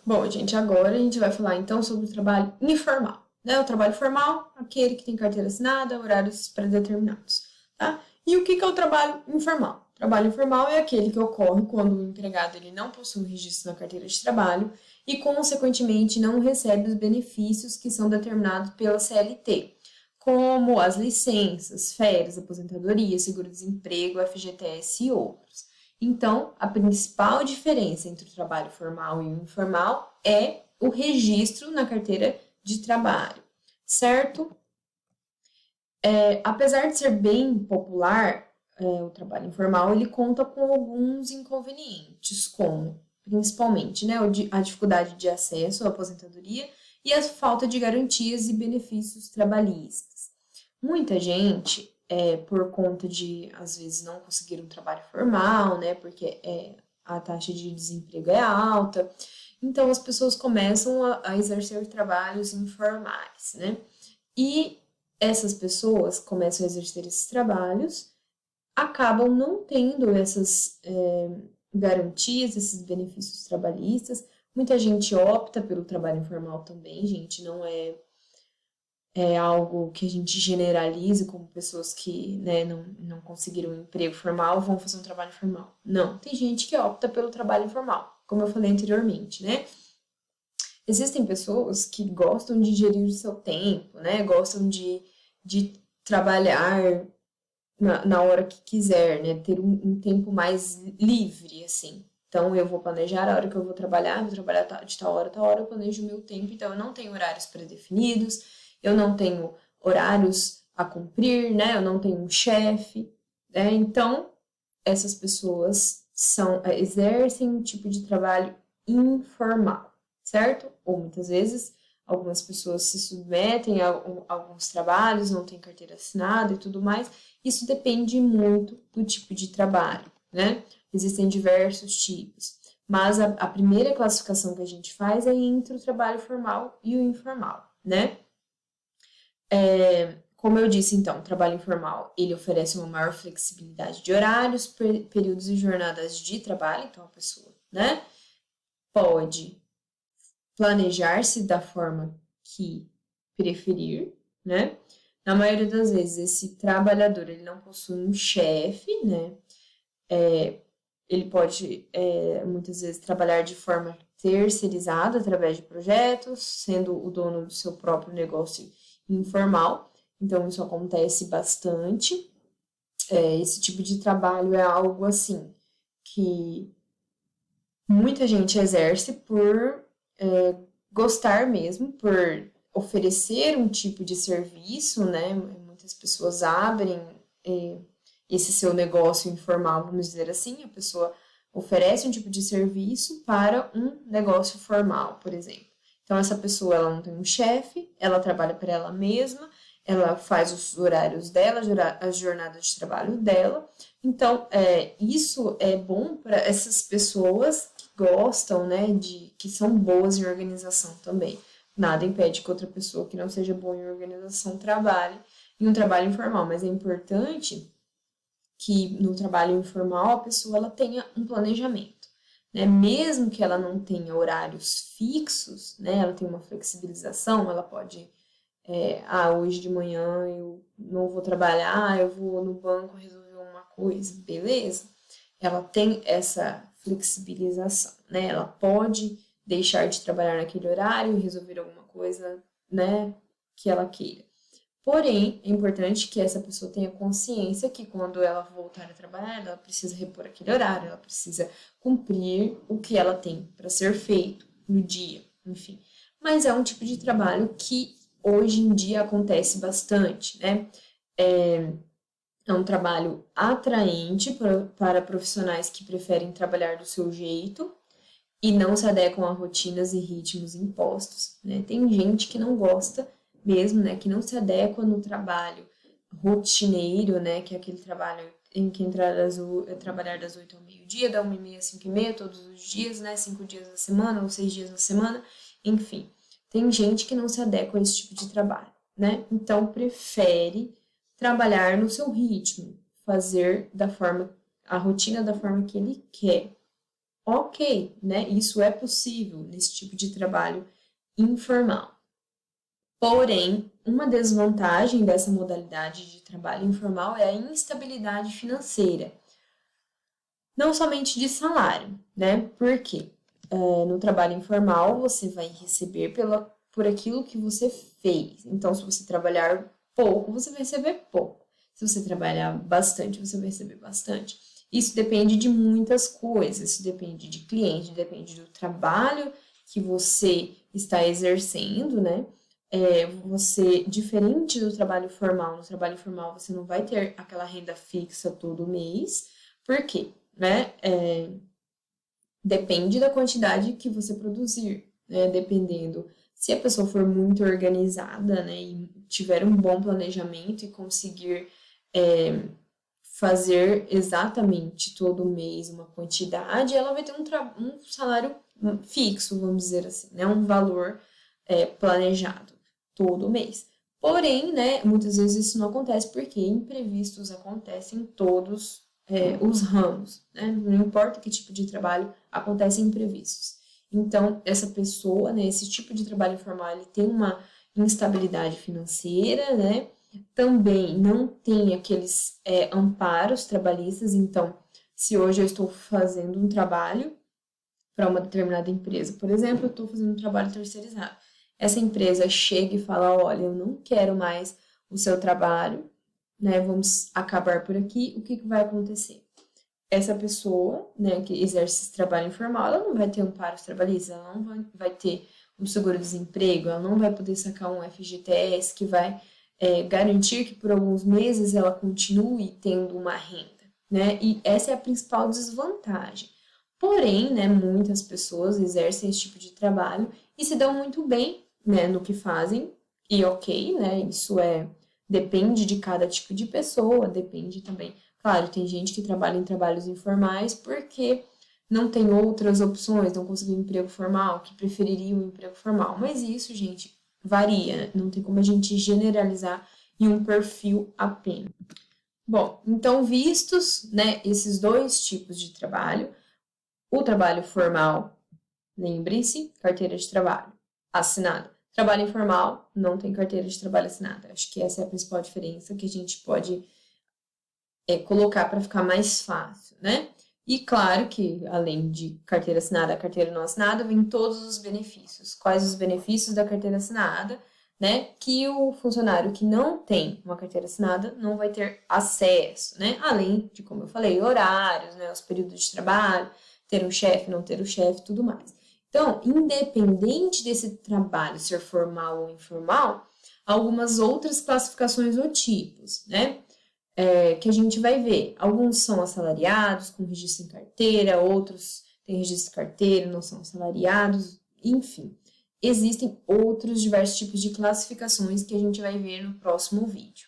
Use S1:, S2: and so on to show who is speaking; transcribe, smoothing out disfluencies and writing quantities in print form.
S1: Bom, gente, agora a gente vai falar então sobre o trabalho informal, né? O trabalho formal, aquele que tem carteira assinada, horários pré-determinados, tá? E o que é o trabalho informal? O trabalho informal é aquele que ocorre quando o empregado ele não possui um registro na carteira de trabalho e, consequentemente, não recebe os benefícios que são determinados pela CLT, como as licenças, férias, aposentadoria, seguro-desemprego, FGTS e outros. Então, a principal diferença entre o trabalho formal e o informal é o registro na carteira de trabalho, certo? Apesar de ser bem popular, o trabalho informal, ele conta com alguns inconvenientes, como, principalmente, né, a dificuldade de acesso à aposentadoria e a falta de garantias e benefícios trabalhistas. Muita gente, por conta de, às vezes, não conseguir um trabalho formal, né, porque a taxa de desemprego é alta, então as pessoas começam a exercer trabalhos informais, né, e essas pessoas começam a exercer esses trabalhos, acabam não tendo essas garantias, esses benefícios trabalhistas. Muita gente opta pelo trabalho informal também, gente, não é algo que a gente generalize como pessoas que, né, não conseguiram um emprego formal vão fazer um trabalho formal. Não, tem gente que opta pelo trabalho informal, como eu falei anteriormente, né? Existem pessoas que gostam de gerir o seu tempo, né? Gostam de trabalhar na hora que quiser, né? Ter um tempo mais livre, assim. Então, eu vou planejar a hora que eu vou trabalhar de tal hora a tal hora, eu planejo o meu tempo, então eu não tenho horários pré-definidos, eu não tenho horários a cumprir, né? Eu não tenho um chefe, né? Então, essas pessoas exercem um tipo de trabalho informal, certo? Ou muitas vezes algumas pessoas se submetem a alguns trabalhos, não têm carteira assinada e tudo mais. Isso depende muito do tipo de trabalho, né? Existem diversos tipos, mas a primeira classificação que a gente faz é entre o trabalho formal e o informal, né? Como eu disse, então, o trabalho informal, ele oferece uma maior flexibilidade de horários, períodos e jornadas de trabalho, então a pessoa, né, pode planejar-se da forma que preferir, né? Na maioria das vezes, esse trabalhador, ele não possui um chefe, né? Ele pode, muitas vezes, trabalhar de forma terceirizada através de projetos, sendo o dono do seu próprio negócio informal. Então, isso acontece bastante. Esse tipo de trabalho é algo, assim, que muita gente exerce por gostar mesmo, por oferecer um tipo de serviço, né? Muitas pessoas abrem esse seu negócio informal, vamos dizer assim, a pessoa oferece um tipo de serviço para um negócio formal, por exemplo. Então, essa pessoa ela não tem um chefe, ela trabalha para ela mesma, ela faz os horários dela, as jornadas de trabalho dela. Então, isso é bom para essas pessoas que gostam, né, que são boas em organização também. Nada impede que outra pessoa que não seja boa em organização trabalhe em um trabalho informal, mas é importante que no trabalho informal a pessoa ela tenha um planejamento, né? Mesmo que ela não tenha horários fixos, né? Ela tem uma flexibilização, ela pode, hoje de manhã eu não vou trabalhar, eu vou no banco resolver uma coisa, beleza? Ela tem essa flexibilização, né? Ela pode deixar de trabalhar naquele horário e resolver alguma coisa, né, que ela queira. Porém, é importante que essa pessoa tenha consciência que quando ela voltar a trabalhar, ela precisa repor aquele horário, ela precisa cumprir o que ela tem para ser feito no dia, enfim. Mas é um tipo de trabalho que hoje em dia acontece bastante, né? É um trabalho atraente para profissionais que preferem trabalhar do seu jeito e não se adequam a rotinas e ritmos impostos, né? Tem gente que não gosta mesmo, né, que não se adequa no trabalho rotineiro, né, que é aquele trabalho em que trabalhar das 8 ao meio-dia, da 1h30 às 5h30, todos os dias, né, 5 dias na semana ou 6 dias na semana, enfim. Tem gente que não se adequa a esse tipo de trabalho, né? Então prefere trabalhar no seu ritmo, fazer a rotina da forma que ele quer, ok, né? Isso é possível nesse tipo de trabalho informal. Porém, uma desvantagem dessa modalidade de trabalho informal é a instabilidade financeira, não somente de salário, né? Por quê? No trabalho informal, você vai receber por aquilo que você fez. Então, se você trabalhar pouco, você vai receber pouco. Se você trabalhar bastante, você vai receber bastante. Isso depende de muitas coisas. Isso depende de cliente, depende do trabalho que você está exercendo, né? Você, diferente do trabalho formal, no trabalho formal você não vai ter aquela renda fixa todo mês. Por quê? Né? Depende da quantidade que você produzir, né? Dependendo, se a pessoa for muito organizada, né, e tiver um bom planejamento e conseguir fazer exatamente todo mês uma quantidade, ela vai ter um salário fixo, vamos dizer assim, né? Um valor planejado todo mês. Porém, né, muitas vezes isso não acontece porque imprevistos acontecem em todos os ramos, né? Não importa que tipo de trabalho, acontecem imprevistos. Então, essa pessoa, né, esse tipo de trabalho informal, ele tem uma instabilidade financeira, né? Também não tem aqueles amparos trabalhistas. Então, se hoje eu estou fazendo um trabalho para uma determinada empresa, por exemplo, eu estou fazendo um trabalho terceirizado. Essa empresa chega e fala: olha, eu não quero mais o seu trabalho, né? Vamos acabar por aqui. O que vai acontecer? Essa pessoa, né, que exerce esse trabalho informal, ela não vai ter amparos trabalhistas, ela não vai ter um seguro-desemprego, ela não vai poder sacar um FGTS que vai garantir que por alguns meses ela continue tendo uma renda, né? E essa é a principal desvantagem. Porém, né, muitas pessoas exercem esse tipo de trabalho e se dão muito bem, né, no que fazem, e ok, né, depende de cada tipo de pessoa, depende também. Claro, tem gente que trabalha em trabalhos informais porque não tem outras opções, não conseguiu um emprego formal, que preferiria um emprego formal. Mas isso, gente, varia, não tem como a gente generalizar em um perfil apenas. Bom, então vistos, né, esses dois tipos de trabalho, o trabalho formal, lembre-se, carteira de trabalho assinada. Trabalho informal, não tem carteira de trabalho assinada. Acho que essa é a principal diferença que a gente pode colocar para ficar mais fácil, né? E claro que, além de carteira assinada, carteira não assinada, vem todos os benefícios. Quais os benefícios da carteira assinada, né? Que o funcionário que não tem uma carteira assinada não vai ter acesso, né? Além de, como eu falei, horários, né? Os períodos de trabalho, ter um chefe, não ter o chefe, tudo mais. Então, independente desse trabalho ser formal ou informal, algumas outras classificações ou tipos, né? Que a gente vai ver. Alguns são assalariados, com registro em carteira, outros têm registro em carteira, não são assalariados, enfim. Existem outros diversos tipos de classificações que a gente vai ver no próximo vídeo.